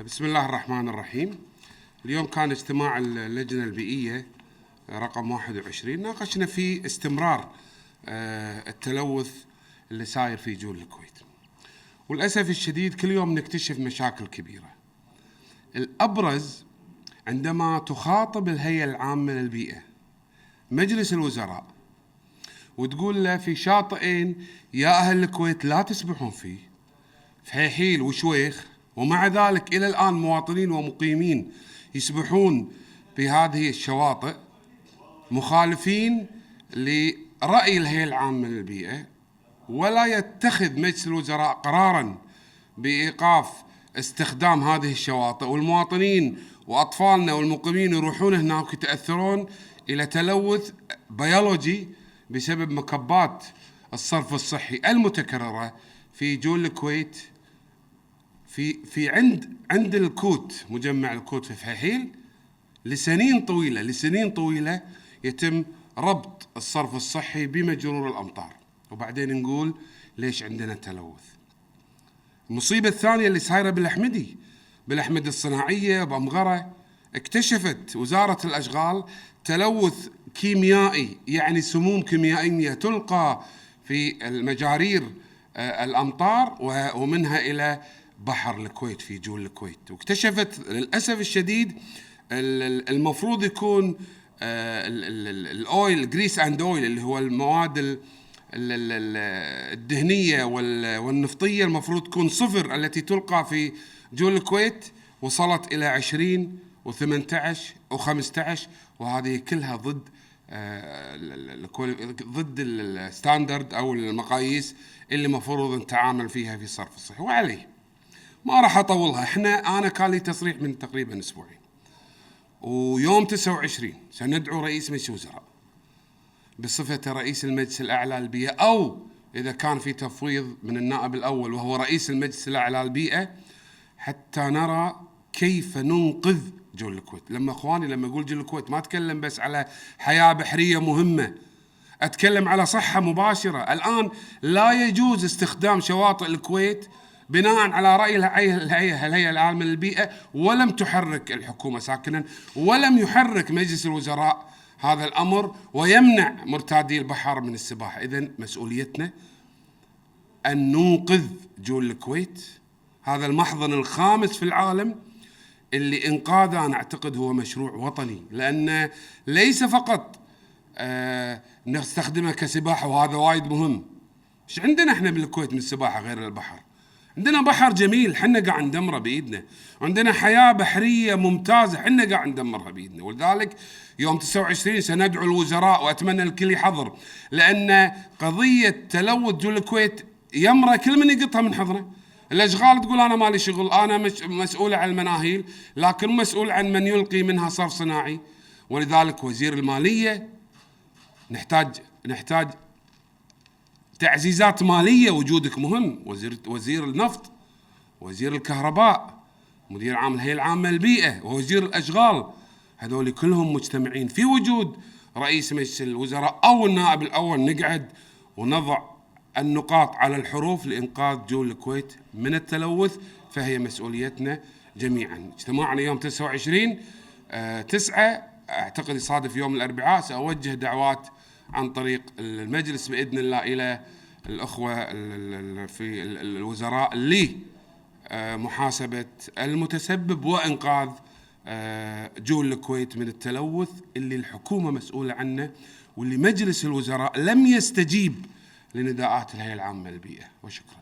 بسم الله الرحمن الرحيم. اليوم كان اجتماع اللجنة البيئية رقم 21، ناقشنا فيه استمرار التلوث اللي صاير في جول الكويت، وللأسف الشديد كل يوم نكتشف مشاكل كبيرة. الأبرز عندما تخاطب الهيئة العامة للبيئة مجلس الوزراء وتقول له في شاطئين يا أهل الكويت لا تسبحون فيه، فحيحيل وشويخ، ومع ذلك إلى الآن مواطنين ومقيمين يسبحون في هذه الشواطئ مخالفين لرأي الهيئة العامة للبيئة، ولا يتخذ مجلس الوزراء قراراً بإيقاف استخدام هذه الشواطئ، والمواطنين وأطفالنا والمقيمين يروحون هناك يتأثرون إلى تلوث بيولوجي بسبب مكبات الصرف الصحي المتكررة في جول الكويت، في عند الكوت، مجمع الكوت في فحيحيل. لسنين طويلة يتم ربط الصرف الصحي بمجرور الأمطار، وبعدين نقول ليش عندنا تلوث. المصيبة الثانية اللي صايرة بالأحمدية الصناعية بأمغرة، اكتشفت وزارة الأشغال تلوث كيميائي، يعني سموم كيميائية تلقى في المجارير الأمطار ومنها إلى بحر الكويت في جول الكويت. واكتشفت للأسف الشديد المفروض يكون الأويل جريس أند أويل اللي هو المواد الدهنية والنفطية المفروض تكون صفر، التي تلقى في جول الكويت وصلت إلى 20 و18 و15، وهذه كلها ضد الستاندرد أو المقاييس اللي مفروض نتعامل فيها في الصرف الصحي. وعليه ما راح أطولها، أنا كان لي تصريح من تقريبا أسبوعين، ويوم 29 سندعو رئيس مجلس الوزراء بصفة رئيس المجلس الأعلى للبيئة، أو إذا كان في تفويض من النائب الأول وهو رئيس المجلس الأعلى للبيئة، حتى نرى كيف ننقذ جول الكويت. لما أقول جول الكويت ما أتكلم بس على حياة بحرية مهمة، أتكلم على صحة مباشرة. الآن لا يجوز استخدام شواطئ الكويت بناء على رأي الهيئة العامة للبيئة، ولم تحرك الحكومة ساكنا، ولم يحرك مجلس الوزراء هذا الأمر، ويمنع مرتادي البحر من السباحة. إذن مسؤوليتنا أن ننقذ جول الكويت، هذا المحضن الخامس في العالم اللي إنقاذه أنا أعتقد هو مشروع وطني، لأن ليس فقط نستخدمه كسباحة، وهذا وايد مهم. إيش عندنا إحنا بالكويت من السباحة غير البحر؟ عندنا بحر جميل حنا قاعد ندمره بإيدنا، عندنا حياة بحرية ممتازة حنا قاعد ندمرها بإيدنا. ولذلك يوم 29 سندعو الوزراء، وأتمنى الكل يحضر، لأن قضية تلوث جول الكويت يمرة كل من يقطها من حضنه. الأشغال تقول أنا مالي شغل، أنا مسؤول عن المناهيل، لكن مسؤول عن من يلقي منها صرف صناعي. ولذلك وزير المالية نحتاج تعزيزات مالية، وجودك مهم. وزير النفط، وزير الكهرباء، مدير عام الهيئة العامة للبيئة، ووزير الأشغال، هذول كلهم مجتمعين في وجود رئيس مجلس الوزراء أو النائب الأول، نقعد ونضع النقاط على الحروف لإنقاذ جول الكويت من التلوث، فهي مسؤوليتنا جميعا. اجتماعنا يوم 29/9 أعتقد يصادف يوم الأربعاء، سأوجه دعوات عن طريق المجلس بإذن الله إلى الأخوة في الوزراء لمحاسبة المتسبب وإنقاذ جول الكويت من التلوث اللي الحكومة مسؤولة عنه، واللي مجلس الوزراء لم يستجيب لنداءات الهيئة العامة للبيئة. وشكرا.